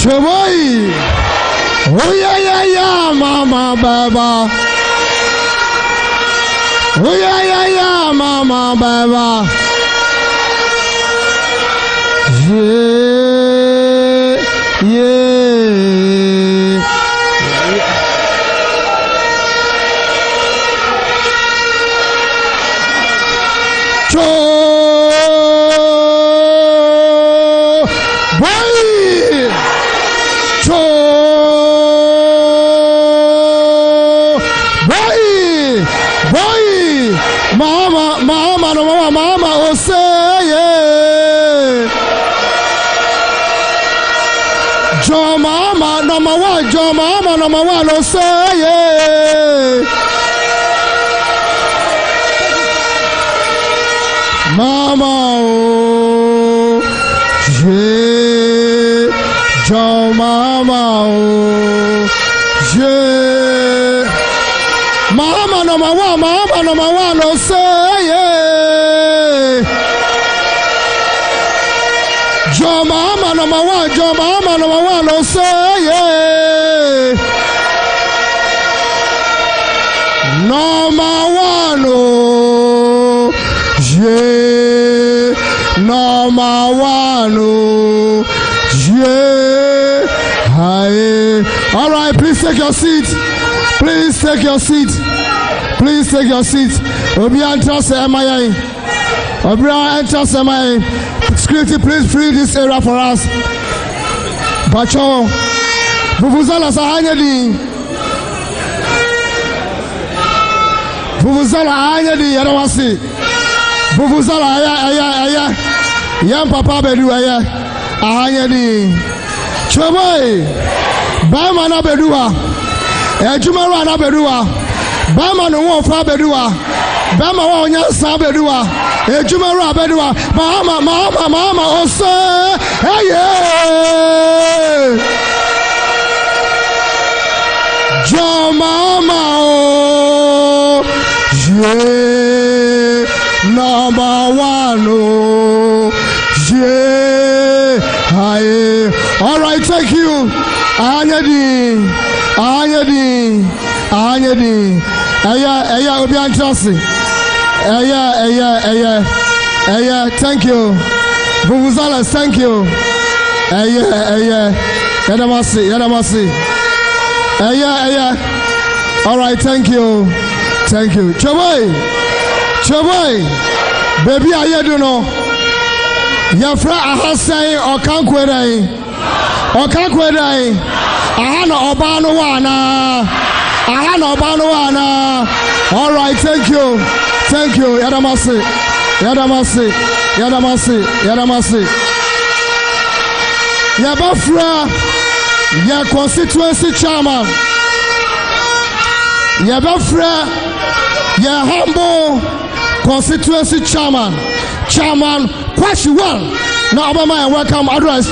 Chawai. Oh yeah, mama baba. Oh yeah, mama baba. Yeah. Cho boy. Cho boy. Mama, oh say yeah. Jo mama number one, oh say yeah. Mama oh yeah. Jo mama oh yeah. Mama number one, oh say yeah. Jo mama number one, oh say yeah. Number one, oh yeah. Number one, oh yeah. Hi. All right, please take your seat. Please take your seat. Please take your seat. Obi enter MIA. Obi enter MIA. Security, please free this area for us. Bacho. Vuvuzala sahanya di. Vuvuzala hanya di. Yarawasi. Vuvuzala aya. Yam papa bedu aya. Ahanya di. Choboy. Bama na bedua. Ejumara na bedua. Bama no one fa bedua. Bama wa onya sa bedua. Ejumara bedua. Mahama ose. Hey yeah. Jo mama oh. Yeah. Number one oh. Yeah. Hi. All right, thank you. Anyadi. Aya obi antrasi. Aya, thank you. Vuvuzala, thank you. Aya. Yadamasi. Aya. All right, thank you. Choboy. Baby, I don't know. Your friend Ahasai or Kankwedai. Ahana Obano wana. All right, thank you. Yadamasi. Yabafra, your constituency chairman. Yabafra, your humble constituency chairman. Question one. Now, Obama, welcome address.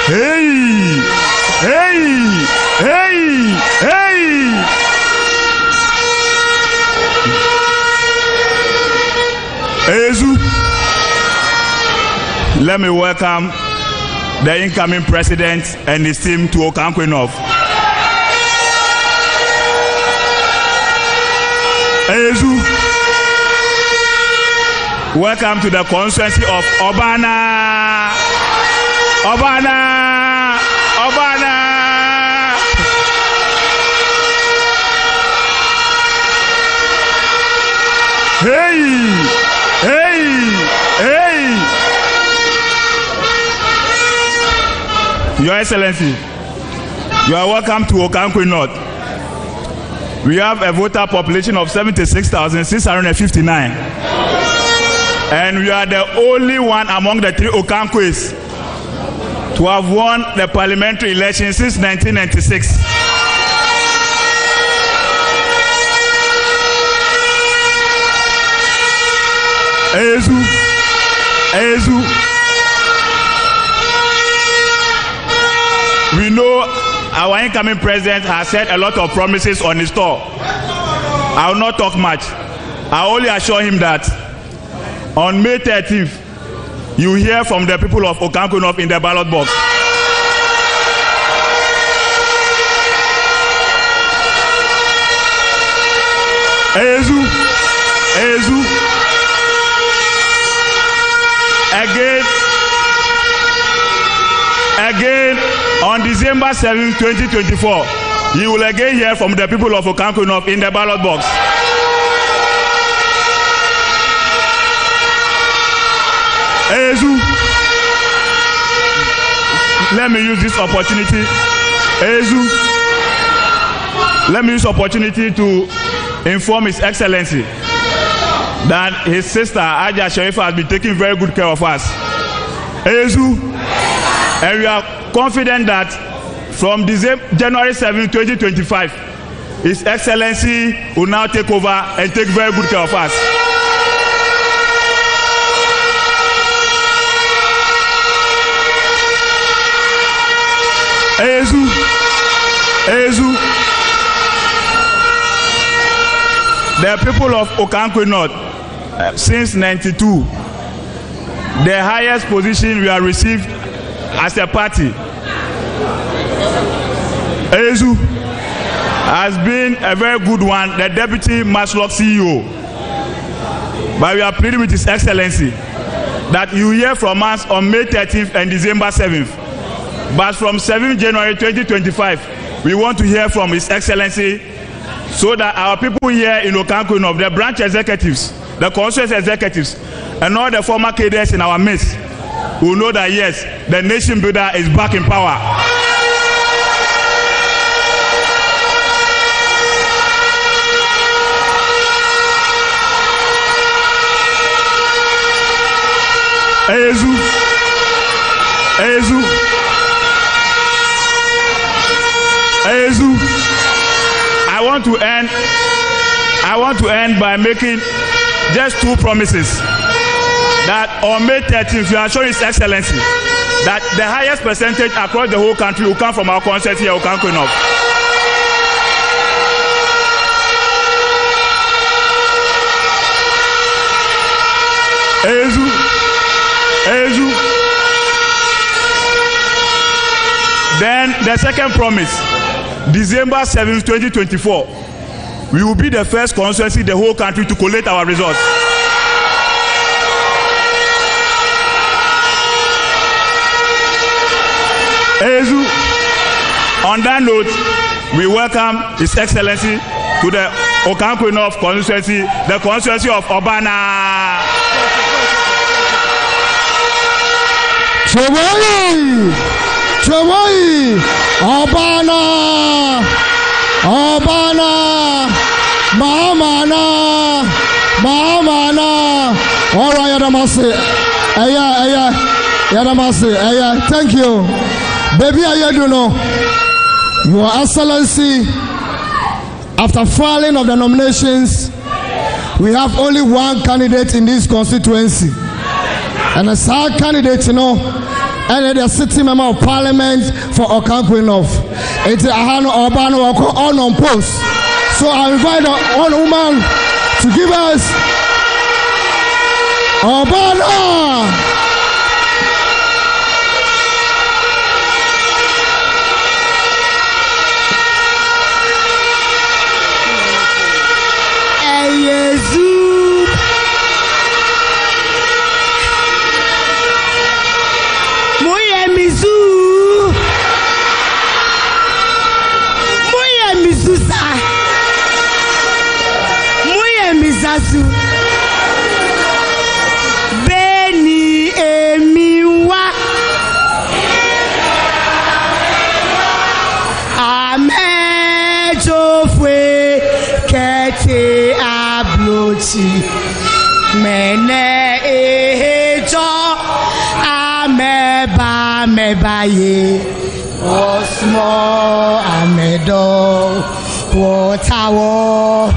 Hey! Ezu, let me welcome the incoming president and his team to Okaikei North. Ezu, welcome to the constituency of Obana. Hey! Your Excellency, you are welcome to Okaikei North. We have a voter population of 76,659. And we are the only one among the three Okaikeis to have won the parliamentary election since 1996. Ezu. We know our incoming president has said a lot of promises on his tour. I will not talk much. I only assure him that on May 13th, you hear from the people of Okaikei North in the ballot box. Ezu. Again, on December 7, 2024, you will again hear from the people of Okaikei North in the ballot box. Ezu, let me use this opportunity. Let me use opportunity to inform His Excellency that his sister Aja Sharifa has been taking very good care of us. Ezu, and we are confident that from January 7, 2025, His Excellency will now take over and take very good care of us. Ezu, the people of Okaikei North, since 92, the highest position we have received as a party, Ezu, has been a very good one, the Deputy Maslock CEO. But we are pleading with His Excellency that you hear from us on May 13th and December 7th. But from 7th January 2025, we want to hear from His Excellency so that our people here in Okaikei North, the branch executives, the constituency executives, and all the former cadres in our midst will know that yes, the nation builder is back in power. Ezu, I want to end by making just two promises. That on May 13th, we are showing His Excellency that the highest percentage across the whole country will come from our constituency here, Okaikei North. Ezu. Then the second promise, December 7th, 2024, we will be the first constituency in the whole country to collate our results. Ezu, on that note, we welcome His Excellency to the Okaikei North constituency, the constituency of Obana. Chewai, Obana, Mahama. All right, Yadamasi, thank you. Baby, I do know, Your Excellency, after filing of the nominations, we have only one candidate in this constituency. And as our candidate, and the city member of parliament for Okaikei North. It's Ahano Obano on post. So I invite one woman to give us Obano. Beni emiwa amejofwe kete abloti mene ejo ameba mebaye osmo amedo wotawo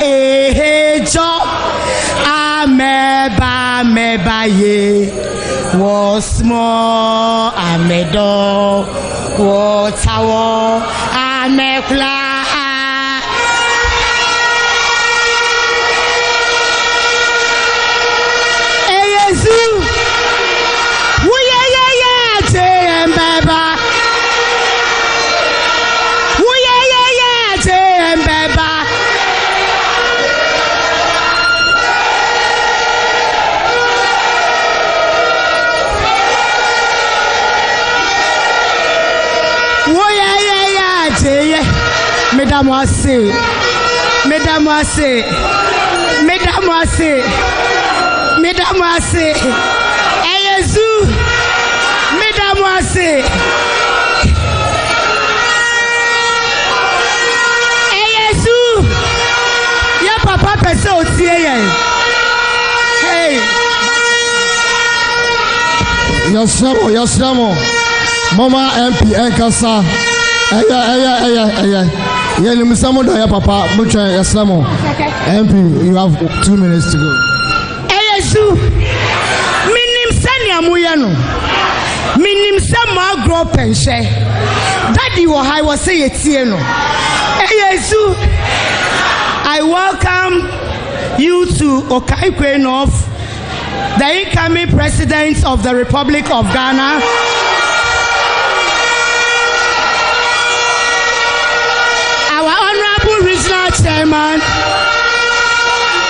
ehejo ameba ye was more amedo watawo amekula eyesu Mesdames, Eyezu, mesdames, Eyezu, ya papa pese otie ye. Hey. Yes, Mama MP Enkasa. Yeah, you must summon your papa. Yes, MP, you have 2 minutes to go. Minim sanya muyano. Minim sama grow penche. Daddy wo high was say etie no. Eyesu, I welcome you to Okaikei North, the incoming president of the Republic of Ghana. Our honorable regional chairman,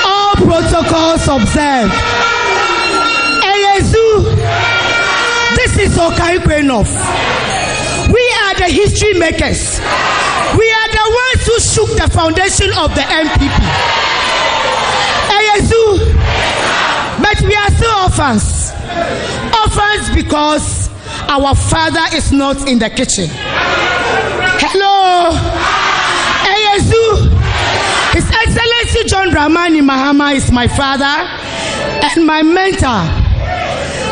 all protocols observed. This is Okaikei North. We are the history makers. We are the ones who shook the foundation of the NPP. But we are still orphans. Orphans because our father is not in the kitchen. Hello. His Excellency John Dramani Mahama is my father and my mentor.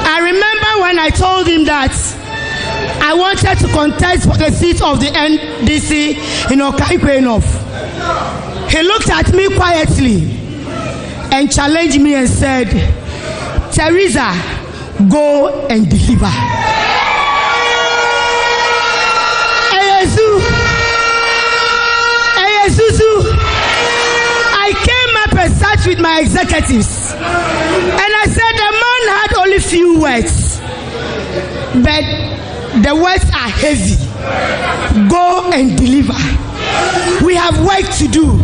I remember when I told him that I wanted to contest for the seat of the NDC in Okaikei North. He looked at me quietly and challenged me and said, Teresa, go and deliver. I came up and sat with my executives and I said the man had only few words, but the words are heavy. Go and deliver. We have work to do,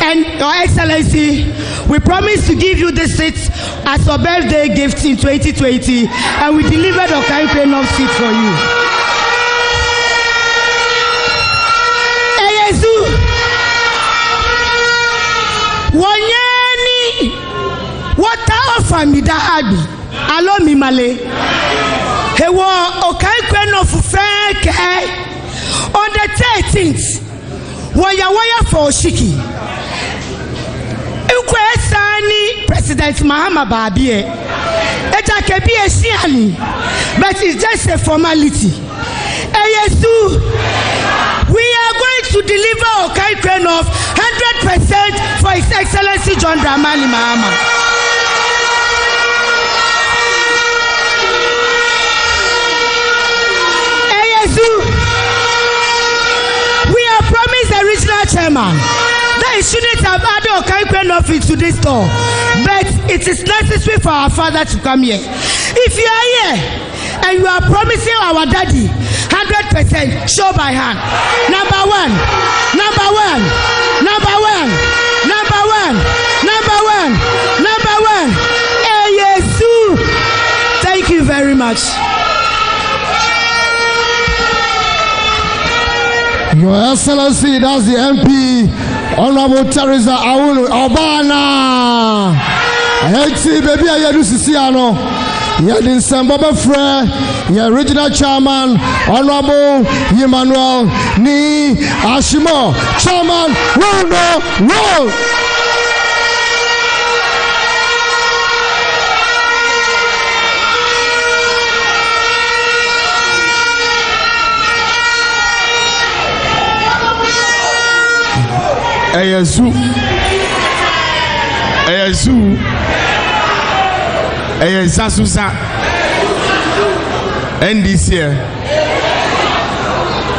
and Your Excellency, we promise to give you this seat as a birthday gift in 2020, and we delivered the Okaikei North seat for you. Wanyani wata ofa mi da abi alo mi male hewo Okaikei North feke on the 13th waya for Oshiki Sani President Mahama Babie eta kebi esiani, but it's just a formality. We are going to deliver Okaikei North 100% for His Excellency John Dramani Mahama. We are promised the regional chairman that he shouldn't have added Okaikei North into this store, but it is necessary for our father to come here. If you are here and you are promising our daddy 100%, show by hand. Number one. Thank you very much. Your Excellency, that's the MP, Honorable Teresa Awulu Obana. Hey, baby, I do Siciano. You're the Sambaba Frere, your regional chairman, Honorable Emmanuel Ni Ashimo, chairman, roll. Eyesu Eyezu Eyezasusa NDC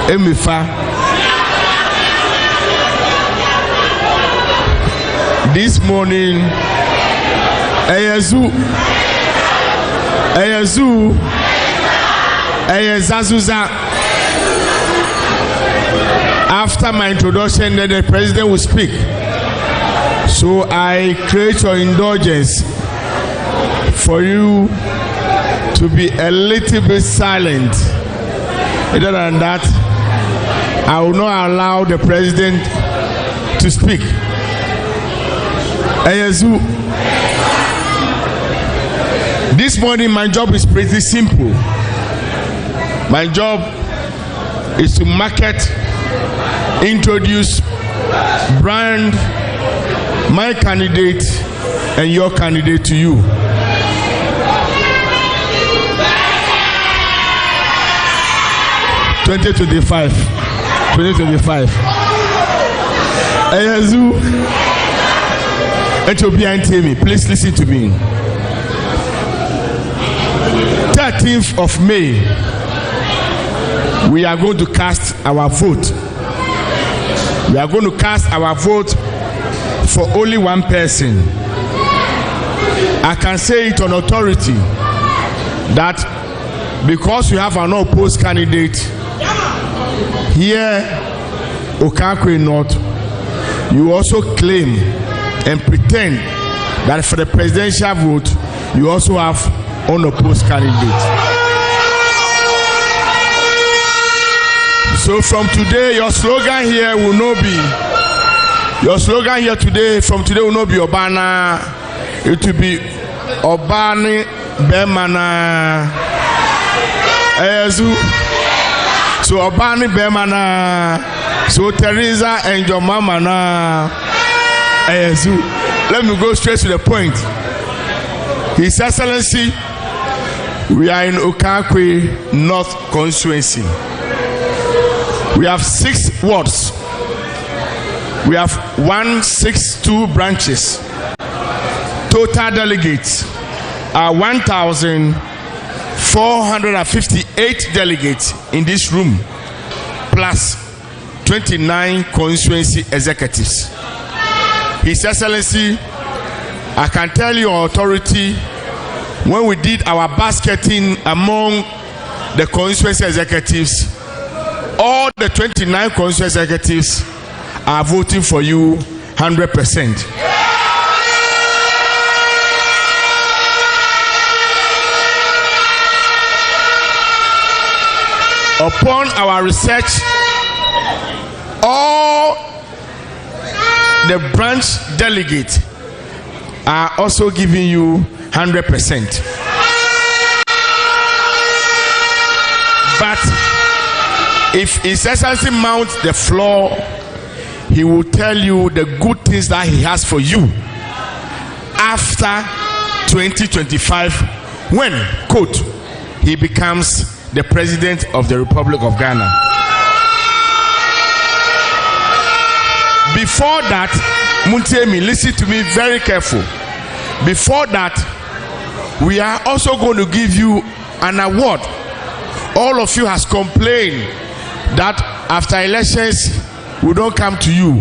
Emifa. This morning Eyezu Eyezasusa. After my introduction, then the president will speak. So I create your indulgence for you to be a little bit silent. Other than that, I will not allow the president to speak. Eyezu, this morning my job is pretty simple. My job is to market, introduce, brand my candidate and your candidate to you. (2025). Eyezu, me. Please listen to me. 13th of May, we are going to cast our vote. We are going to cast our vote for only one person. I can say it on authority that because we have an opposed candidate here, Okaikei North, you also claim and pretend that for the presidential vote, you also have unopposed candidate. So from today, your slogan here will not be, from today will not be Obana, it will be Obani Bemana. Eyezu. So Obani Bemana, so Teresa and your mama na. Eyezu. Let me go straight to the point. His Excellency, we are in Okaikei North Constituency. We have 6 wards. We have 162 branches. Total delegates are 1,458 delegates in this room, plus 29 constituency executives. His Excellency, I can tell you on authority, when we did our basketing among the constituency executives, all the 29 constituency executives are voting for you 100%. Upon our research, all the branch delegates are also giving you 100%. But if His Excellency mounts the floor, he will tell you the good things that he has for you after 2025, when, quote, he becomes the President of the Republic of Ghana. Before that, Muntemi, listen to me very careful. Before that, we are also going to give you an award. All of you has complained that after elections we don't come to you.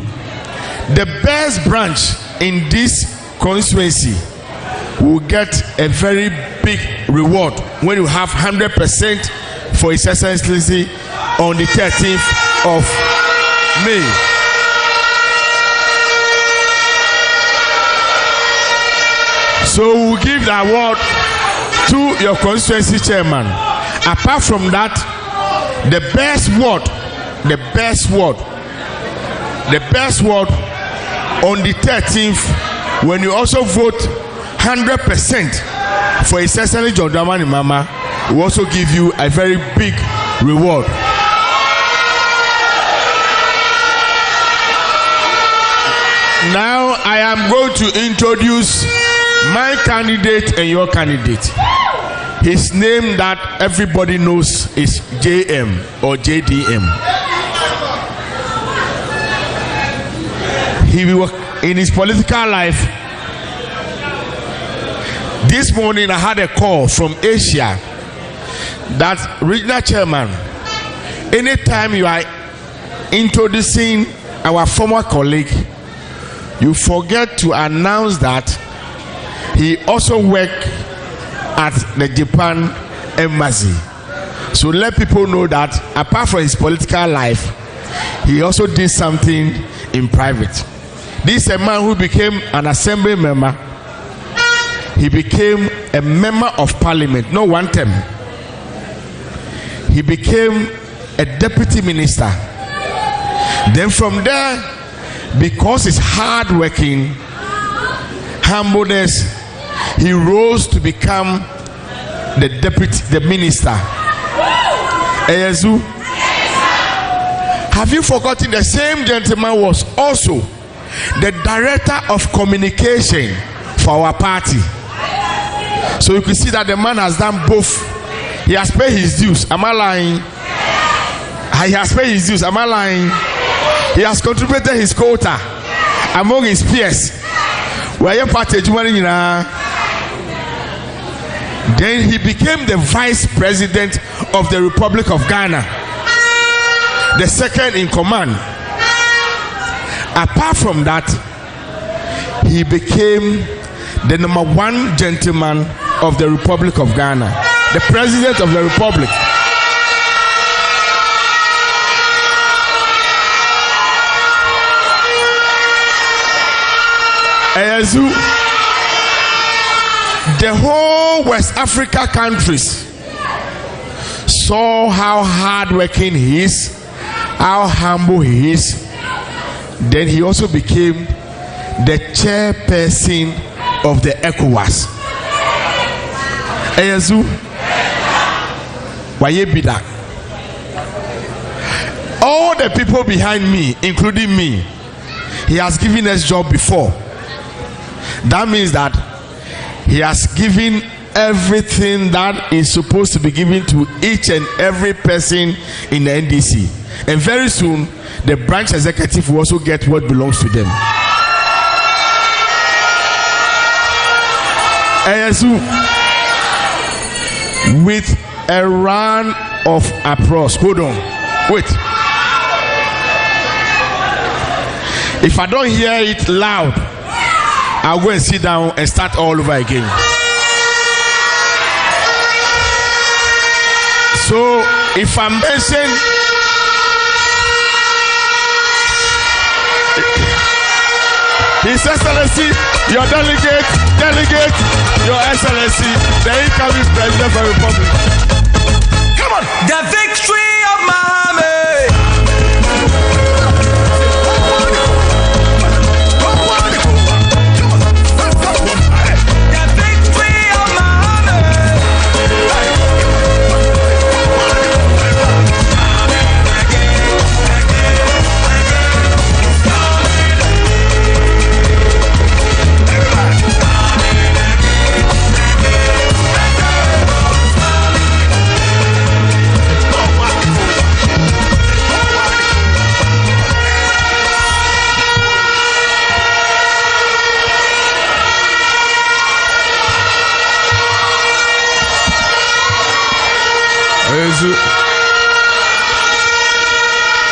The best branch in this constituency will get a very big reward when you have 100% for His Excellency on the 13th of May. So we'll give the award to your constituency chairman. Apart from that, the best word on the 13th, when you also vote 100% for His Excellency John Dramani Mahama, we also give you a very big reward. Now I am going to introduce my candidate and your candidate. His name that everybody knows is JM or JDM. He will, in his political life, This morning I had a call from Asia that regional chairman, anytime you are introducing our former colleague, you forget to announce that he also worked at the Japan embassy. So let people know that apart from his political life, he also did something in private. This is a man who became an assembly member. He became a member of parliament, not one term. He became a deputy minister. Then from there, because he's hardworking, humbleness, he rose to become the minister. Eyezu, have you forgotten the same gentleman was also the director of communication for our party? So you can see that the man has done both. He has paid his dues. Am I lying? He has paid his dues. Am I lying? He has contributed his quota among his peers. Then he became the vice president of the Republic of Ghana, the second in command. Apart from that, he became the number one gentleman of the Republic of Ghana, the president of the Republic. Eyezu, the whole West Africa countries saw how hardworking he is, how humble he is. Then he also became the chairperson of the ECOWAS. Eyezu, wayebida. All the people behind me, including me, he has given us job before. That means that he has given everything that is supposed to be given to each and every person in the NDC. And very soon, the branch executive will also get what belongs to them. Eyezu, with a round of applause. Hold on. Wait. If I don't hear it loud, I'll go and sit down and start all over again. So if I mention His Excellency, your delegate, your Excellency, the incoming President of the Republic. Come on. The victory of Mahama.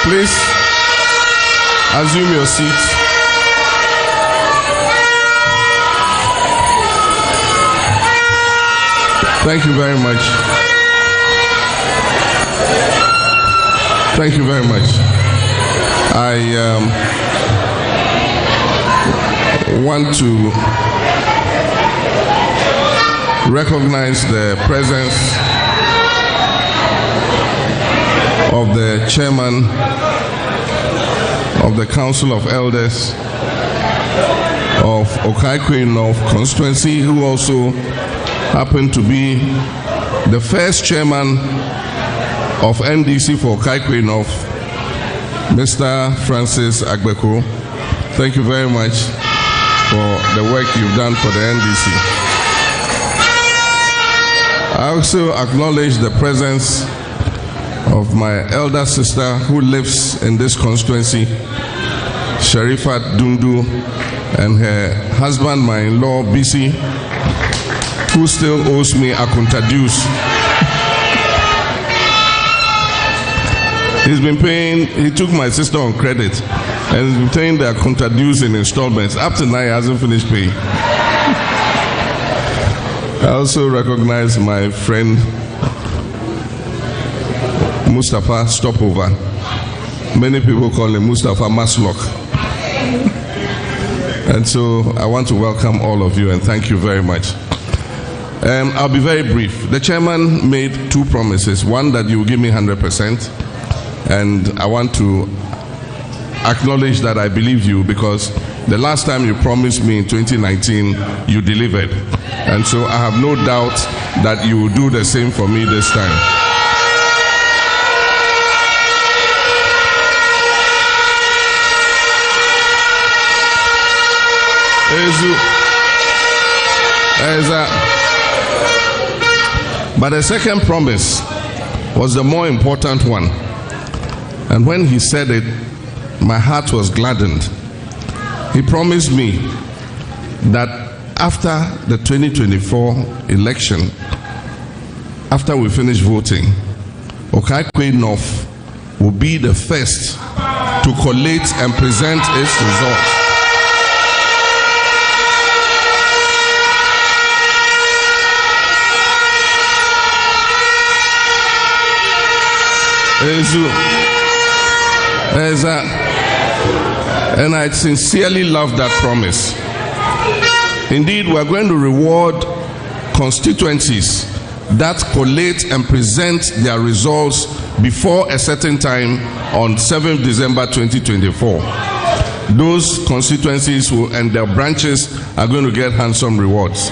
Please assume your seats. Thank you very much. Thank you very much. I want to recognize the presence of the chairman of the Council of Elders of Okaikei North Constituency, who also happened to be the first chairman of NDC for Okaikei North, Mr. Francis Agbeko. Thank you very much for the work you've done for the NDC. I also acknowledge the presence of my elder sister who lives in this constituency, Sharifat Dundu, and her husband, my in-law, Bisi, who still owes me a contaduce. He's been paying, he took my sister on credit and he's been paying their contaduce in installments. Up to now, he hasn't finished paying. I also recognize my friend Mustafa Stopover. Many people call him Mustafa Maslok. And so I want to welcome all of you and thank you very much. I'll be very brief. The chairman made two promises. One, that you will give me 100%. And I want to acknowledge that I believe you, because the last time you promised me in 2019, you delivered. And so I have no doubt that you will do the same for me this time. But the second promise was the more important one. And when he said it, my heart was gladdened. He promised me that after the 2024 election, after we finish voting, Okaikei North will be the first to collate and present its results. And I sincerely love that promise. Indeed, we are going to reward constituencies that collate and present their results before a certain time on 7th December 2024. Those constituencies and their branches are going to get handsome rewards.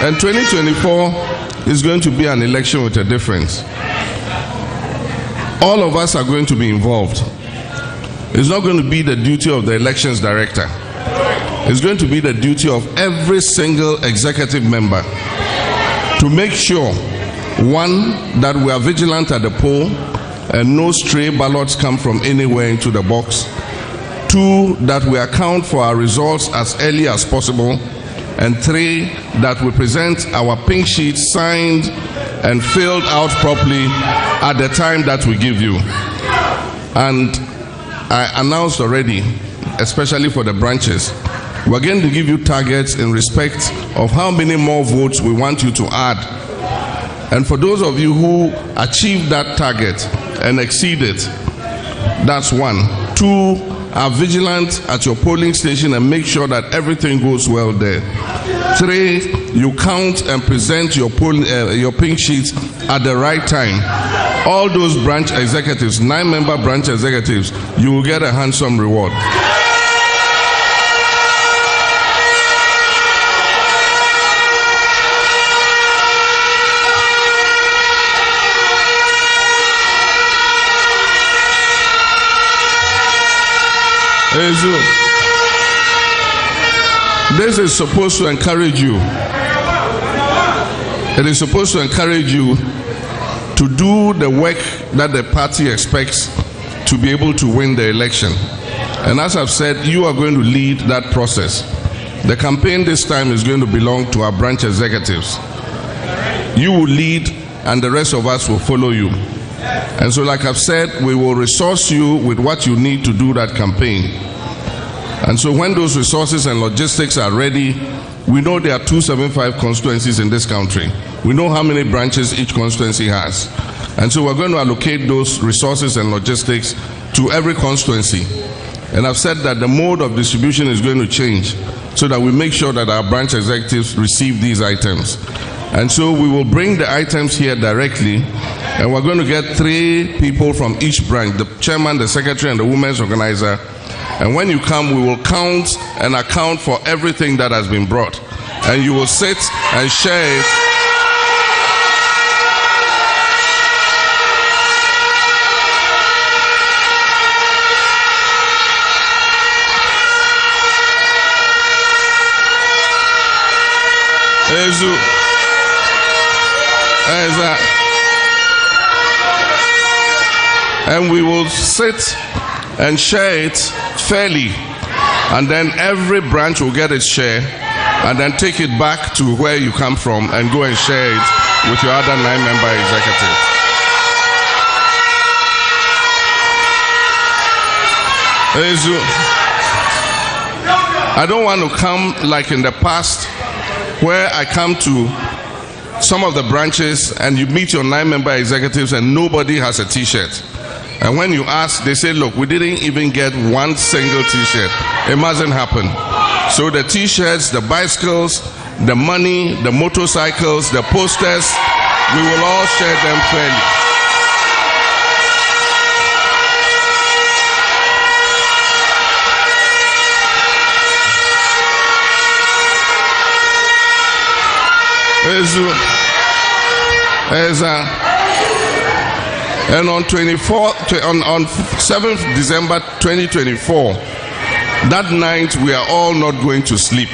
And 2024 is going to be an election with a difference. All of us are going to be involved. It's not going to be the duty of the elections director. It's going to be the duty of every single executive member to make sure, one, that we are vigilant at the poll and no stray ballots come from anywhere into the box. Two, that we account for our results as early as possible. And three, that we present our pink sheets signed and filled out properly at the time that we give you. And I announced already, especially for the branches, we're going to give you targets in respect of how many more votes we want you to add. And for those of you who achieve that target and exceed it, that's one. Two, are vigilant at your polling station and make sure that everything goes well there. Three, you count and present your pink sheets at the right time. All those branch executives, 9-member branch executives, you will get a handsome reward. This is supposed to encourage you. It is supposed to encourage you to do the work that the party expects to be able to win the election. And as I've said, you are going to lead that process. The campaign this time is going to belong to our branch executives. You will lead and the rest of us will follow you. And so, like I've said, we will resource you with what you need to do that campaign. And so when those resources and logistics are ready, we know there are 275 constituencies in this country. We know how many branches each constituency has. And so we're going to allocate those resources and logistics to every constituency. And I've said that the mode of distribution is going to change so that we make sure that our branch executives receive these items. And so we will bring the items here directly, and we're going to get 3 people from each branch, the chairman, the secretary, and the women's organizer. And when you come, we will count and account for everything that has been brought. And you will sit and share it. And we will sit and share it fairly, and then every branch will get its share, and then take it back to where you come from and go and share it with your other 9-member executive. I don't want to come like in the past, where I come to some of the branches and you meet your 9-member executives and nobody has a t-shirt. And when you ask, they say, look, we didn't even get one single t-shirt. It mustn't happen. So the t-shirts, the bicycles, the money, the motorcycles, the posters, we will all share them fairly. And on 7th December 2024, that night we are all not going to sleep.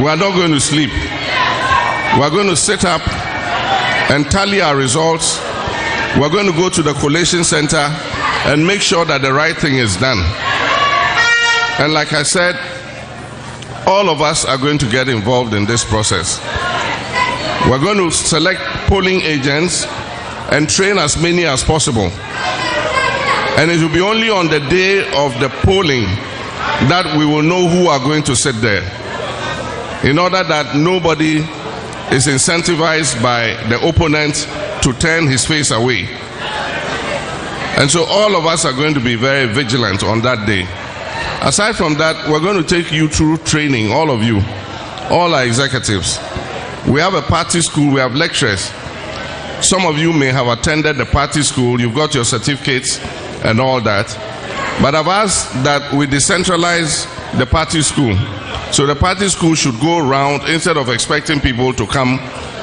We are not going to sleep. We are going to sit up and tally our results. We are going to go to the collation center and make sure that the right thing is done. And like I said, all of us are going to get involved in this process. We're going to select polling agents and train as many as possible. And it will be only on the day of the polling that we will know who are going to sit there, in order that nobody is incentivized by the opponent to turn his face away. And so all of us are going to be very vigilant on that day. Aside from that, we're going to take you through training, all of you, all our executives. We have a party school, we have lecturers. Some of you may have attended the party school, you've got your certificates and all that. But I've asked that we decentralize the party school. So the party school should go around instead of expecting people to come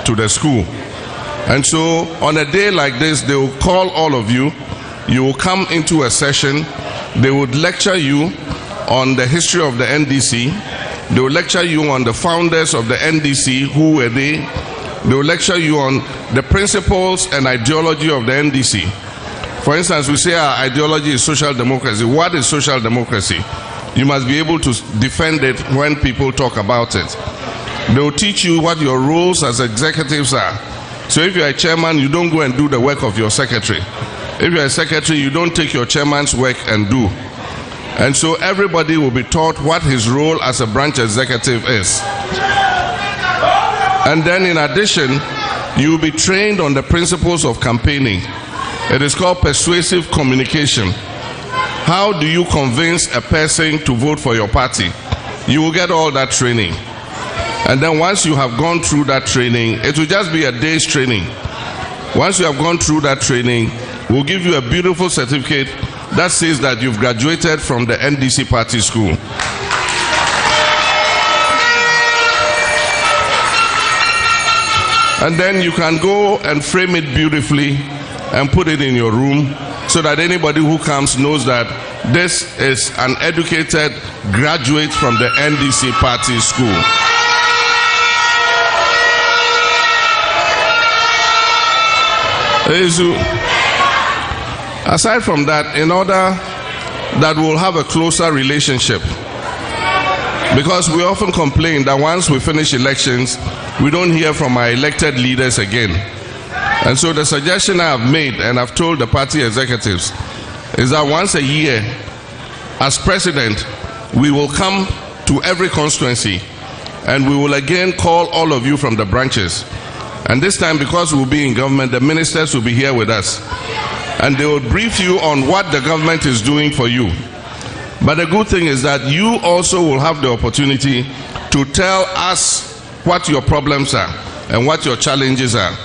to the school. And so on a day like this, they will call all of you. You will come into a session. They would lecture you on the history of the NDC. They will lecture you on the founders of the NDC, who were they. They will lecture you on the principles and ideology of the NDC. For instance, we say our ideology is social democracy. What is social democracy? You must be able to defend it when people talk about it. They will teach you what your roles as executives are. So if you're a chairman, you don't go and do the work of your secretary. If you're a secretary, you don't take your chairman's work and do. And so everybody will be taught what his role as a branch executive is. And then in addition, you will be trained on the principles of campaigning. It is called persuasive communication. How do you convince a person to vote for your party? You will get all that training. And then once you have gone through that training, it will just be a day's training. Once you have gone through that training, we'll give you a beautiful certificate that says that you've graduated from the NDC party school. And then you can go and frame it beautifully and put it in your room, so that anybody who comes knows that this is an educated graduate from the NDC party school. Aside from that, in order that we'll have a closer relationship, because we often complain that once we finish elections, we don't hear from our elected leaders again. And so the suggestion I have made, and I've told the party executives, is that once a year, as president, we will come to every constituency and we will again call all of you from the branches. And this time, because we'll be in government, the ministers will be here with us. And they will brief you on what the government is doing for you. But the good thing is that you also will have the opportunity to tell us what your problems are and what your challenges are,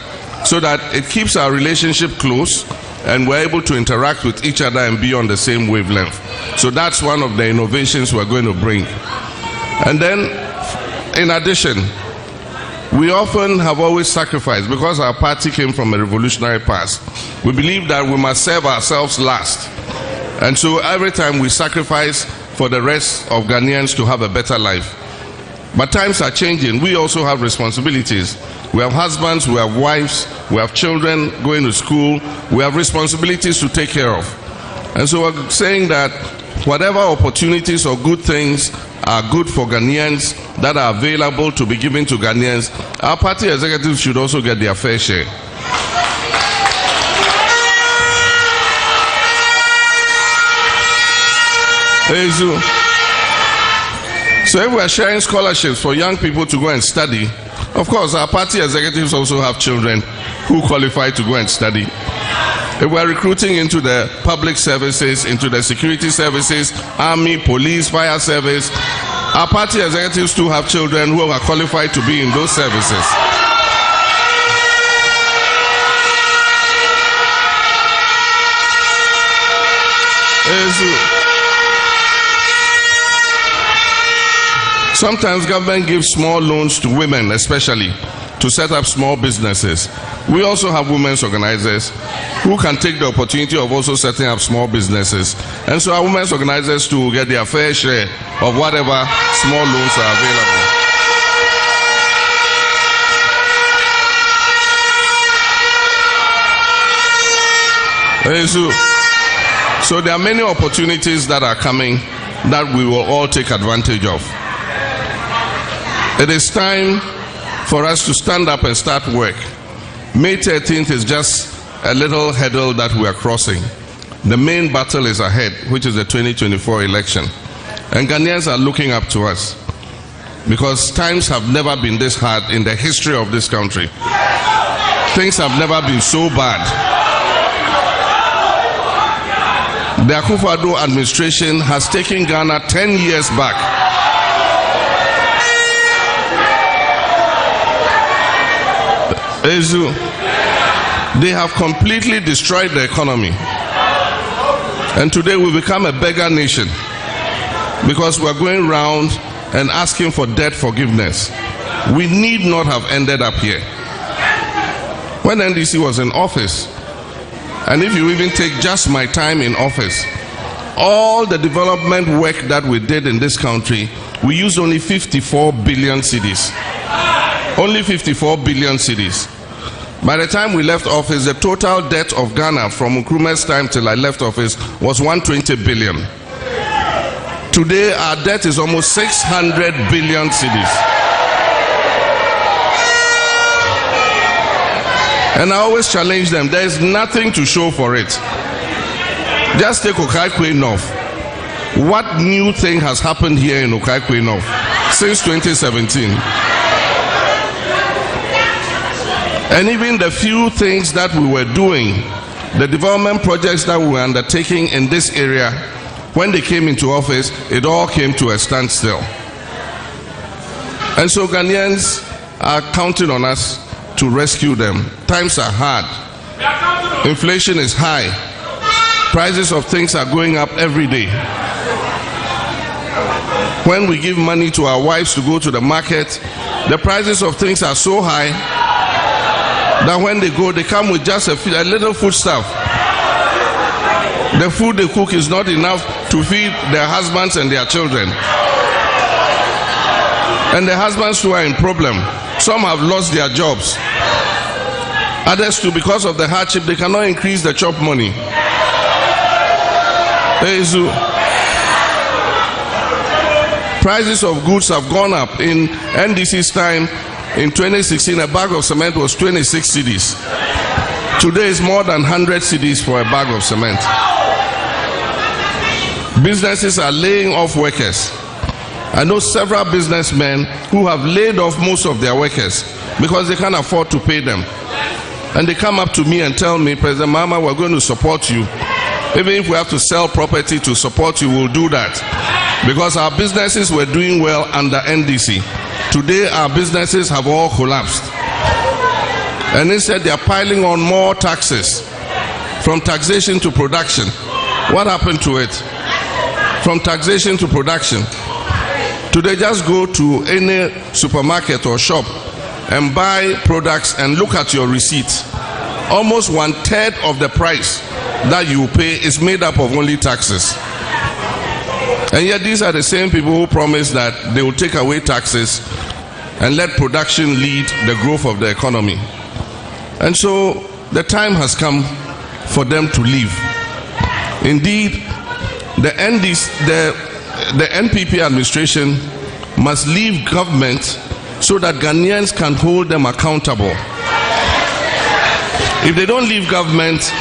so that it keeps our relationship close and we're able to interact with each other and be on the same wavelength. So that's one of the innovations we're going to bring. And then, in addition, we often have always sacrificed, because our party came from a revolutionary past. We believe that we must serve ourselves last. And so every time we sacrifice for the rest of Ghanaians to have a better life. But times are changing. We also have responsibilities. We have husbands, we have wives, we have children going to school. We have responsibilities to take care of. And so we're saying that whatever opportunities or good things are good for Ghanaians that are available to be given to Ghanaians, our party executives should also get their fair share. So if we are sharing scholarships for young people to go and study, of course our party executives also have children who qualify to go and study. If we are recruiting into the public services, into the security services, army, police, fire service, our party executives too have children who are qualified to be in those services. Sometimes government gives small loans to women, especially to set up small businesses. We also have women's organizers who can take the opportunity of also setting up small businesses. And so our women's organizers too will get their fair share of whatever small loans are available. So there are many opportunities that are coming that we will all take advantage of. It is time for us to stand up and start work. May 13th is just a little hurdle that we are crossing. The main battle is ahead, which is the 2024 election. And Ghanaians are looking up to us because times have never been this hard in the history of this country. Things have never been so bad. The Akufo-Addo administration has taken Ghana 10 years back. They have completely destroyed the economy. And today we become a beggar nation because we're going around and asking for debt forgiveness. We need not have ended up here. When NDC was in office, and if you even take just my time in office, all the development work that we did in this country, we used only 54 billion cedis. Only 54 billion cedis. By the time we left office, the total debt of Ghana from Nkrumah's time till I left office was 120 billion. Today, our debt is almost 600 billion cedis. And I always challenge them, there is nothing to show for it. Just take Okaikei North. What new thing has happened here in Okaikei North since 2017? And even the few things that we were doing, the development projects that we were undertaking in this area, when they came into office, it all came to a standstill. And so Ghanaians are counting on us to rescue them. Times are hard. Inflation is high. Prices of things are going up every day. When we give money to our wives to go to the market, the prices of things are so high that when they go, they come with just a little food stuff. The food they cook is not enough to feed their husbands and their children. And the husbands who are in problem, some have lost their jobs. Others too, because of the hardship, they cannot increase the chop money. Prices of goods have gone up. In NDC's time, in 2016, a bag of cement was 26 cedis. Today is more than 100 cedis for a bag of cement. Businesses are laying off workers. I know several businessmen who have laid off most of their workers because they can't afford to pay them. And they come up to me and tell me, President Mahama, we're going to support you. Even if we have to sell property to support you, we'll do that. Because our businesses were doing well under NDC. Today, our businesses have all collapsed. And instead, they are piling on more taxes. From taxation to production. What happened to it? From taxation to production. Today, just go to any supermarket or shop and buy products and look at your receipts. Almost 1/3 of the price that you pay is made up of only taxes. And yet these are the same people who promise that they will take away taxes and let production lead the growth of the economy. And so the time has come for them to leave. Indeed, the NPP administration must leave government so that Ghanaians can hold them accountable. If they don't leave government,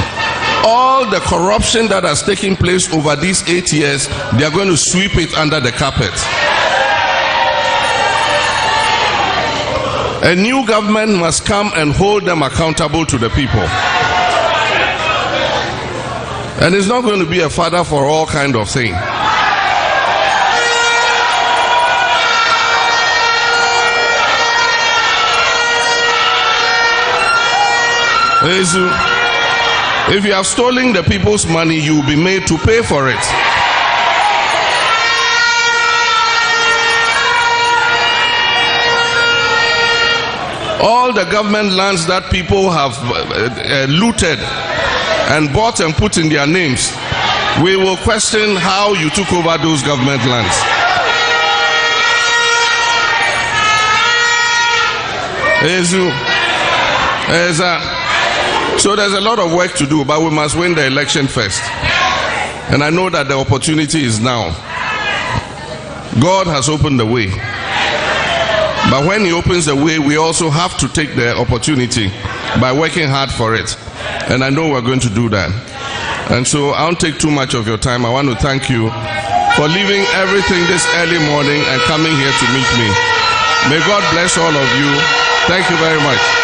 all the corruption that has taken place over these 8 years, they are going to sweep it under the carpet. A new government must come and hold them accountable to the people. And it's not going to be a father for all kind of thing. If you have stolen the people's money, you will be made to pay for it. All the government lands that people have looted and bought and put in their names, we will question how you took over those government lands. So there's a lot of work to do, but we must win the election first. And I know that the opportunity is now. God has opened the way. But when He opens the way, we also have to take the opportunity by working hard for it. And I know we're going to do that. And so I won't take too much of your time. I want to thank you for leaving everything this early morning and coming here to meet me. May God bless all of you. Thank you very much.